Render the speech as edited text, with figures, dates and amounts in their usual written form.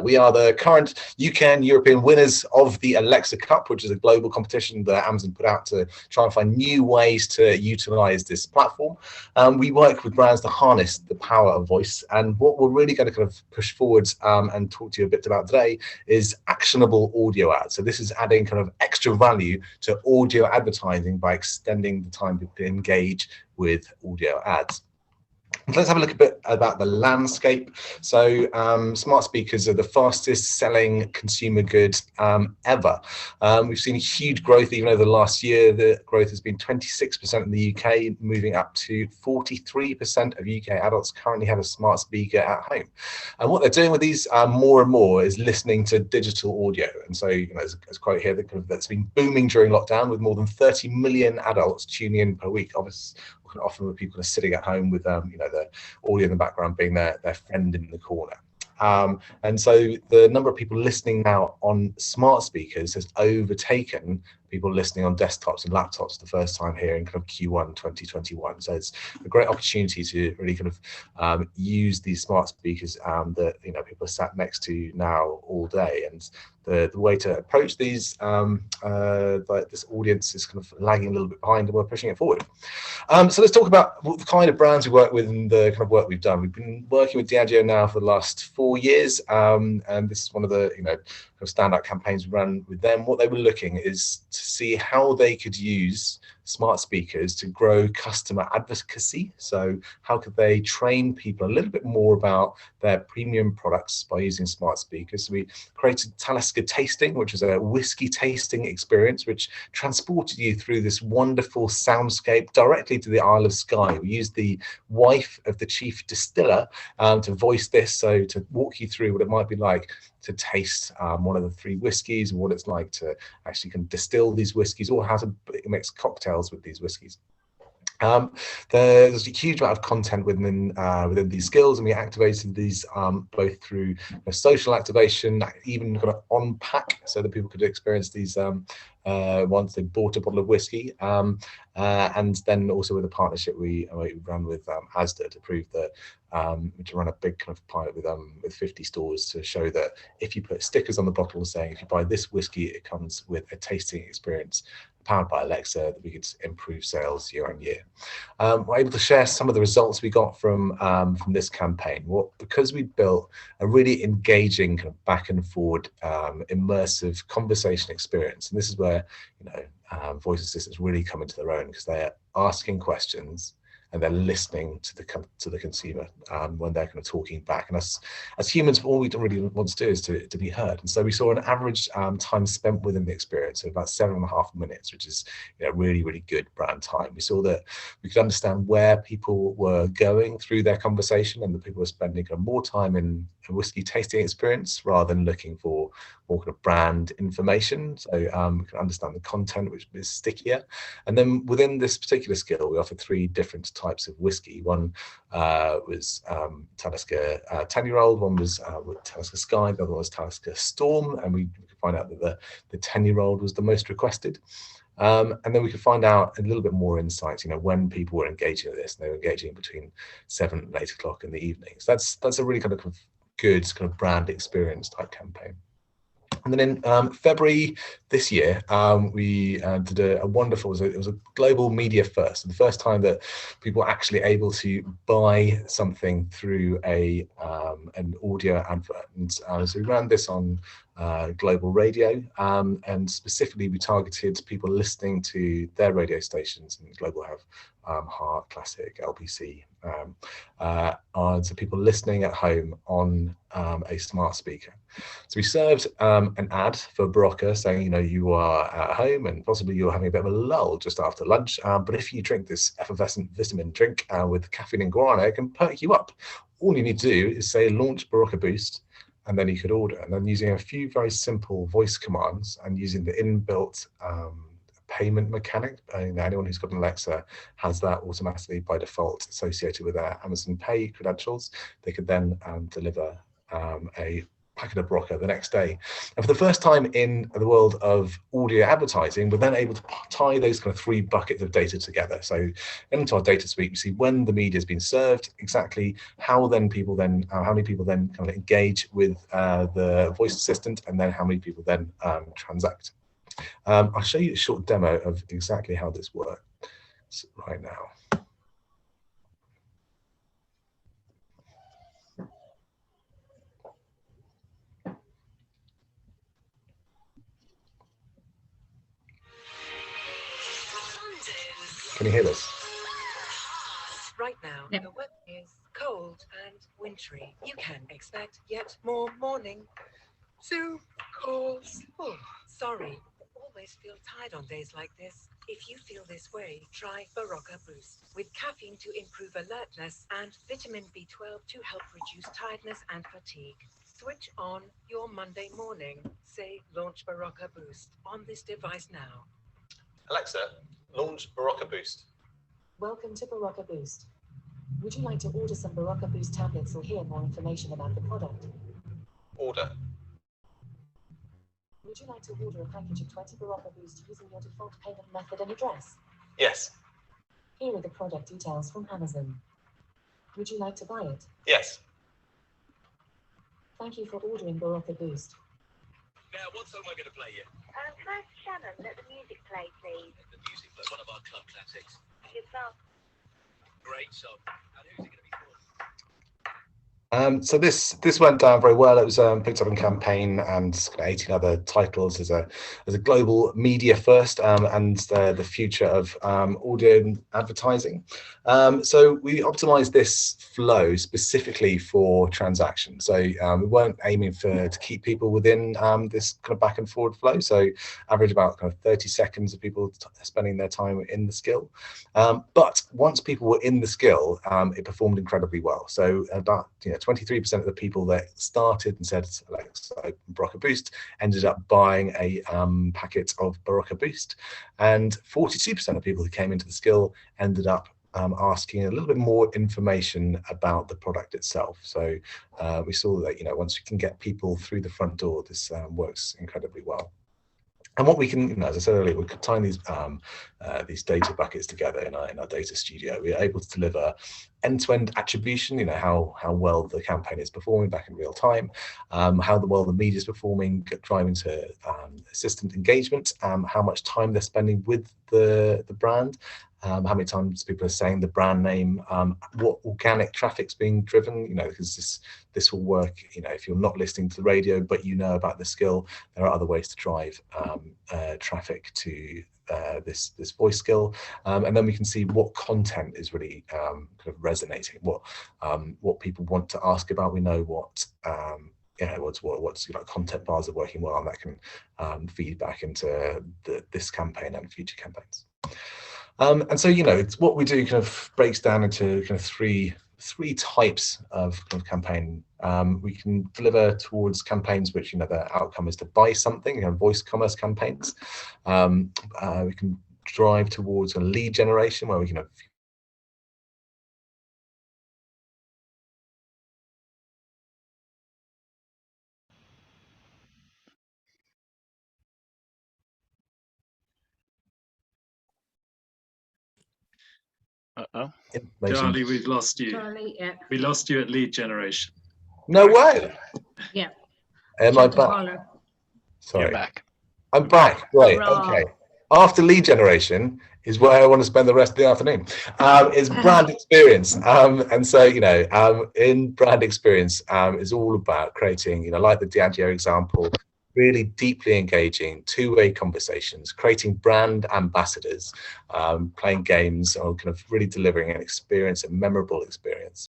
We are the current UK and European winners of the Alexa Cup, which is a global competition that Amazon put out to try and find new ways to utilize this platform. We work with brands to harness the power of voice. And what we're really going to kind of push forward and talk to you a bit about today is actionable audio ads. So this is adding kind of extra value to audio advertising by extending the time people engage with audio ads. Let's have a look a bit about the landscape. So smart speakers are the fastest selling consumer good ever. We've seen huge growth even over the last year. The growth has been 26% in the UK, moving up to 43% of UK adults currently have a smart speaker at home. And what they're doing with these more and more is listening to digital audio. And so there's a quote here that's been booming during lockdown, with more than 30 million adults tuning in per week. Often when people are sitting at home with the audio in the background being their friend in the corner. And so the number of people listening now on smart speakers has overtaken people listening on desktops and laptops the first time here in kind of Q1 2021. So it's a great opportunity to really kind of use these smart speakers that people are sat next to now all day. And the way to approach these this audience is kind of lagging a little bit behind, and we're pushing it forward. So let's talk about what the kind of brands we work with and the kind of work we've done. We've been working with Diageo now for the last 4 years, and this is one of the kind of standout campaigns we run with them. What they were looking is to see how they could use smart speakers to grow customer advocacy. So how could they train people a little bit more about their premium products by using smart speakers? So we created Talisker Tasting, which is a whiskey tasting experience, which transported you through this wonderful soundscape directly to the Isle of Skye. We used the wife of the chief distiller to voice this, so to walk you through what it might be like to taste one of the 3 whiskies, and what it's like to actually can distill these whiskies, or how to mix cocktails with these whiskies. There's a huge amount of content within these skills, and we activated these both through social activation, even kind of on pack, so that people could experience these once they bought a bottle of whiskey, and then also with a partnership we ran with Asda to prove that to run a big kind of pilot with 50 stores to show that if you put stickers on the bottle saying if you buy this whiskey it comes with a tasting experience powered by Alexa, that we could improve sales year on year. We're able to share some of the results we got from this campaign. Because we built a really engaging kind of back and forward immersive conversation experience, and this is where voice assistants really come into their own, because they're asking questions and they're listening to the consumer when they're kind of talking back. And as humans, all we really want to do is to be heard. And so we saw an average time spent within the experience of about 7.5 minutes, which is really, really good brand time. We saw that we could understand where people were going through their conversation, and that people were spending kind of more time in a whiskey tasting experience rather than looking for more kind of brand information. So we can understand the content, which is stickier. And then within this particular skill, we offered 3 different types of whiskey. One was Talisker 10-year-old, one was Talisker Sky, the other was Talisker Storm, and we could find out that the 10-year-old was the most requested. And then we could find out a little bit more insights, when people were engaging with this. They were engaging between 7 and 8 o'clock in the evening. So that's a really kind of good kind of brand experience type campaign. And then in February this year, we did a wonderful, it was a global media first, the first time that people were actually able to buy something through an audio advert. And so we ran this on global radio, and specifically we targeted people listening to their radio stations, and global have Heart, Classic, LBC, so people listening at home on a smart speaker. So we served an ad for Barocca saying, you are at home and possibly you're having a bit of a lull just after lunch, but if you drink this effervescent vitamin drink with caffeine and guarana, it can perk you up. All you need to do is say launch Barocca Boost, and then you could order. And then using a few very simple voice commands and using the inbuilt payment mechanic, anyone who's got an Alexa has that automatically by default associated with their Amazon Pay credentials. They could then deliver a packet of Barocca the next day. And for the first time in the world of audio advertising, we're then able to tie those kind of 3 buckets of data together. So into our data suite, we see when the media has been served, exactly how many people then kind of engage with the voice assistant, and then how many people then transact. I'll show you a short demo of exactly how this works right now. Can you hear this? Right now, yep. The weather is cold and wintry. You can expect yet more morning Zoo calls. Oh, sorry. Always feel tired on days like this. If you feel this way, try Barocca Boost with caffeine to improve alertness and vitamin B12 to help reduce tiredness and fatigue. Switch on your Monday morning. Say launch Barocca Boost on this device now. Alexa, launch Barocca Boost. Welcome to Barocca Boost. Would you like to order some Barocca Boost tablets or hear more information about the product? Order. Would you like to order a package of 20 Barocca Boost using your default payment method and address? Yes. Here are the product details from Amazon. Would you like to buy it? Yes. Thank you for ordering Barocca Boost. Now, what song am I going to play you? First, Shannon, let the music play, please. Let the music play, one of our club classics. Yourself. Great song. And who's it going to be for? So this went down very well. It was picked up in Campaign and 18 other titles as a global media first and the future of audio advertising. So we optimized this flow specifically for transactions. So we weren't aiming to keep people within this kind of back and forward flow. So average about kind of 30 seconds of people spending their time in the skill. But once people were in the skill, it performed incredibly well. So about 23% of the people that started and said Alexa, open Barocca Boost ended up buying a packet of Barocca Boost, and 42% of people who came into the skill ended up asking a little bit more information about the product itself. So we saw that once we can get people through the front door, this works incredibly well. And what we can, as I said earlier, we could tie these data buckets together in our data studio. We're able to deliver end-to-end attribution, how well the campaign is performing back in real time, how well the media is performing, driving to assistant engagement, how much time they're spending with the brand, how many times people are saying the brand name, what organic traffic's being driven, because this will work, if you're not listening to the radio, but about the skill, there are other ways to drive traffic to this voice skill, and then we can see what content is really kind of resonating, what people want to ask about. We know what what's content bars are working well, and that can feed back into this campaign and future campaigns. And so it's what we do kind of breaks down into kind of three types of campaign. We can deliver towards campaigns which their outcome is to buy something, voice commerce campaigns. We can drive towards a lead generation where we can Charlie, we've lost you. Charlie, yeah. We lost you at lead generation. No way. Yeah. Am I back? Sorry. You're back. I'm back. Right. Hurrah. Okay. After lead generation is where I want to spend the rest of the afternoon. Is brand experience. And so in brand experience is all about creating like the Diageo example, really deeply engaging two-way conversations, creating brand ambassadors, playing games, or kind of really delivering an experience, a memorable experience.